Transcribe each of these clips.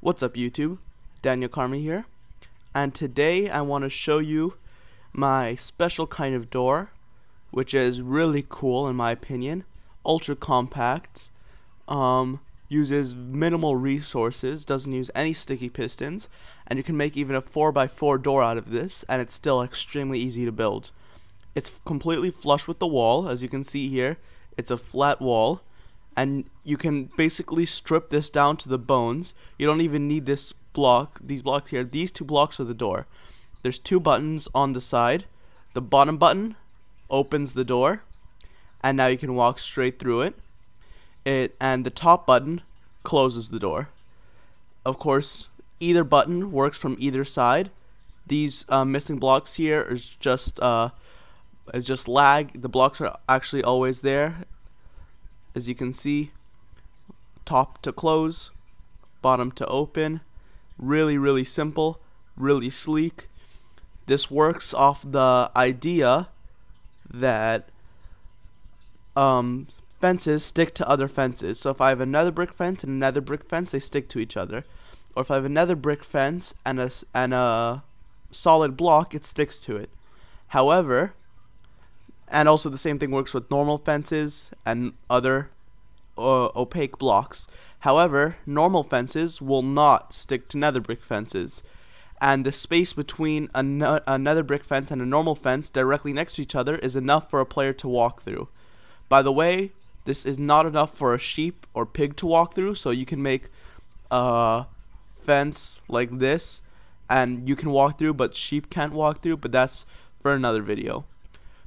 What's up YouTube? Daniel Carmi here, and today I want to show you my special kind of door, which is really cool in my opinion. Ultra compact, uses minimal resources, doesn't use any sticky pistons, and you can make even a 4x4 door out of this, and it's still extremely easy to build. It's completely flush with the wall, as you can see here. It's a flat wall, and you can basically strip this down to the bones. You don't even need these blocks here. These two blocks are the door. There's two buttons on the side. The bottom button opens the door, and now you can walk straight through it. And the top button closes the door. Of course, either button works from either side. These missing blocks here is just lag. The blocks are actually always there. As you can see, top to close, bottom to open. Really simple, really sleek. This works off the idea that fences stick to other fences. So if I have another brick fence and another brick fence, they stick to each other. Or if I have another brick fence and a solid block, it sticks to it. However, and also the same thing works with normal fences and other opaque blocks. However, normal fences will not stick to nether brick fences. And the space between another brick fence and a normal fence directly next to each other is enough for a player to walk through. By the way, this is not enough for a sheep or pig to walk through, so you can make a fence like this and you can walk through, but sheep can't walk through, but that's for another video.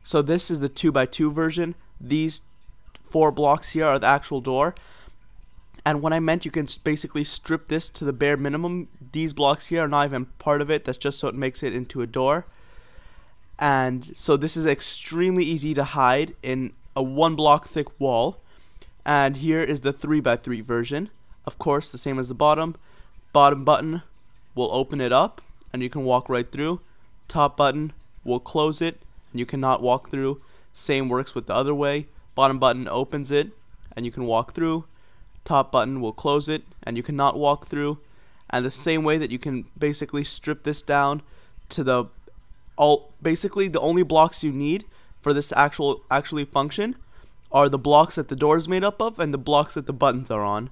So this is the 2x2 version. These 4 blocks here are the actual door. And when I meant you can basically strip this to the bare minimum, these blocks here are not even part of it. That's just so it makes it into a door. And so this is extremely easy to hide in a 1 block thick wall. And here is the 3x3 version. Of course, the same as the bottom. Bottom button will open it up and you can walk right through. Top button will close it and you cannot walk through. Same works with the other way. Bottom button opens it and you can walk through. Top button will close it and you cannot walk through. And the same way that you can basically strip this down to basically the only blocks you need for this actually function are the blocks that the door is made up of and the blocks that the buttons are on.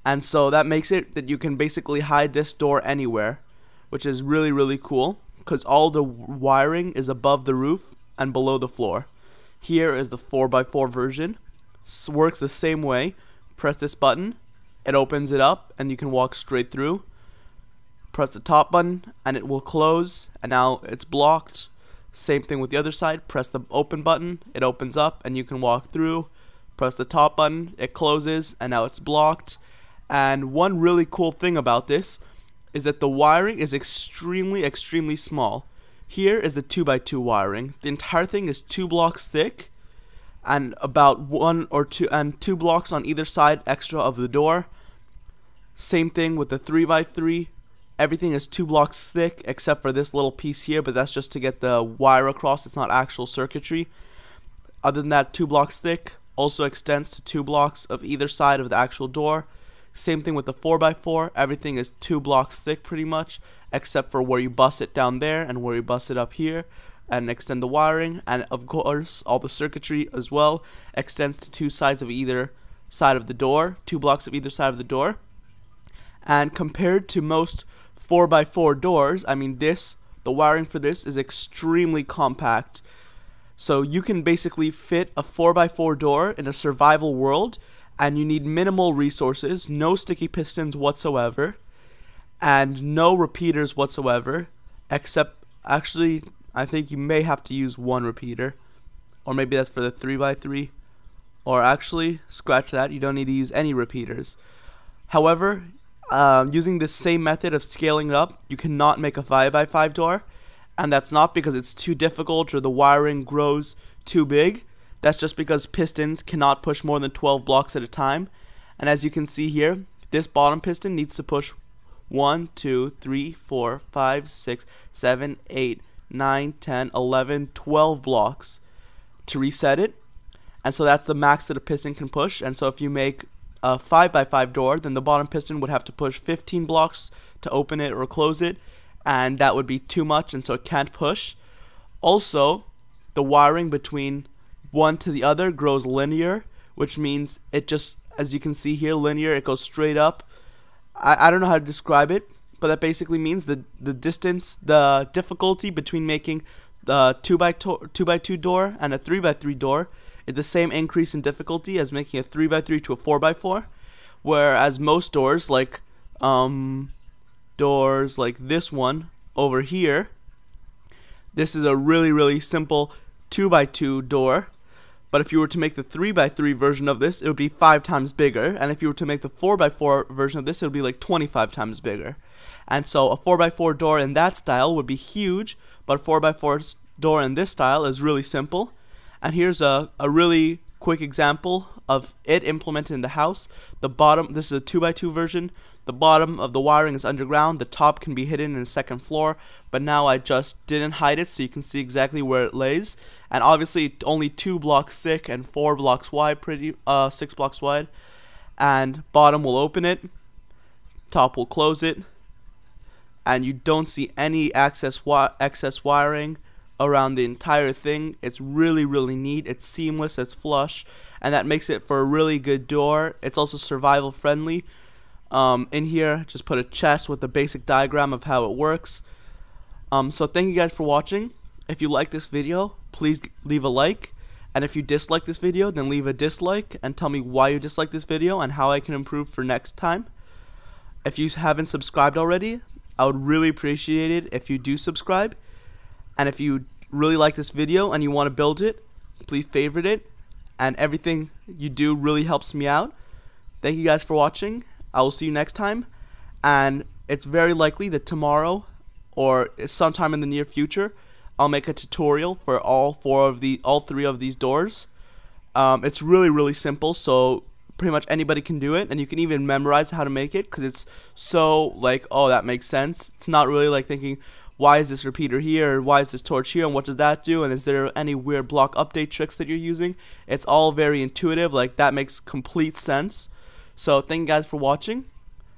And so that makes it that you can basically hide this door anywhere, which is really cool because all the wiring is above the roof and below the floor. Here is the 4x4 version. This works the same way. Press this button, it opens it up and you can walk straight through. Press the top button and it will close, and now it's blocked. Same thing with the other side. Press the open button, it opens up and you can walk through. Press the top button, it closes, and now it's blocked. And one really cool thing about this is that the wiring is extremely small. Here is the 2x2 wiring. The entire thing is 2 blocks thick and about 1 or 2 blocks on either side extra of the door. Same thing with the 3x3. Everything is 2 blocks thick except for this little piece here, but that's just to get the wire across. It's not actual circuitry. Other than that, 2 blocks thick also extends to 2 blocks of either side of the actual door. Same thing with the 4x4. Everything is 2 blocks thick pretty much, except for where you bust it down there and where you bust it up here and extend the wiring. And of course, all the circuitry as well extends to 2 sides of either side of the door, 2 blocks of either side of the door. And compared to most 4x4 doors, I mean the wiring for this is extremely compact. So you can basically fit a 4x4 door in a survival world, and you need minimal resources, no sticky pistons whatsoever, and no repeaters whatsoever, except actually I think you may have to use 1 repeater, or maybe that's for the 3x3, or actually scratch that, you don't need to use any repeaters. However, using this same method of scaling it up, you cannot make a 5x5 door, and that's not because it's too difficult or the wiring grows too big. That's just because pistons cannot push more than 12 blocks at a time. And as you can see here, this bottom piston needs to push 1, 2, 3, 4, 5, 6, 7, 8, 9, 10, 11, 12 blocks to reset it. And so that's the max that a piston can push. And so if you make a 5x5 door, then the bottom piston would have to push 15 blocks to open it or close it, and that would be too much, and so it can't push. Also, the wiring between one to the other grows linear, which means it just, as you can see here, linear, it goes straight up. I don't know how to describe it, but that basically means the distance, the difficulty between making the 2x2 door and a 3x3 door is the same increase in difficulty as making a 3x3 to a 4x4, whereas most doors like this one over here, this is a really simple 2x2 door. But if you were to make the 3x3 version of this, it would be 5 times bigger. And if you were to make the 4x4 version of this, it would be like 25 times bigger. And so a 4x4 door in that style would be huge, but a 4x4 door in this style is really simple. And here's a really quick example of it implemented in the house. The bottom, this is a 2x2 version. The bottom of the wiring is underground. The top can be hidden in the second floor, but now I just didn't hide it so you can see exactly where it lays. And obviously only 2 blocks thick and 4 blocks wide, 6 blocks wide. And bottom will open it, top will close it, and you don't see any excess wiring around the entire thing. It's really neat, it's seamless, it's flush, and that makes it for a really good door. It's also survival friendly. In here, just put a chest with a basic diagram of how it works. So thank you guys for watching. If you like this video, please leave a like, and if you dislike this video, then leave a dislike and tell me why you dislike this video and how I can improve for next time. If you haven't subscribed already, I would really appreciate it if you do subscribe. And if you really like this video and you want to build it, please favorite it, and everything you do really helps me out. Thank you guys for watching. I will see you next time, and it's very likely that tomorrow or sometime in the near future I'll make a tutorial for all three of these doors. It's really simple, so pretty much anybody can do it, and you can even memorize how to make it because it's so like, oh, that makes sense. It's not really like thinking, why is this repeater here, why is this torch here, and what does that do, and is there any weird block update tricks that you're using. It's all very intuitive, like that makes complete sense. So thank you guys for watching,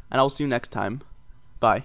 and I'll see you next time. Bye.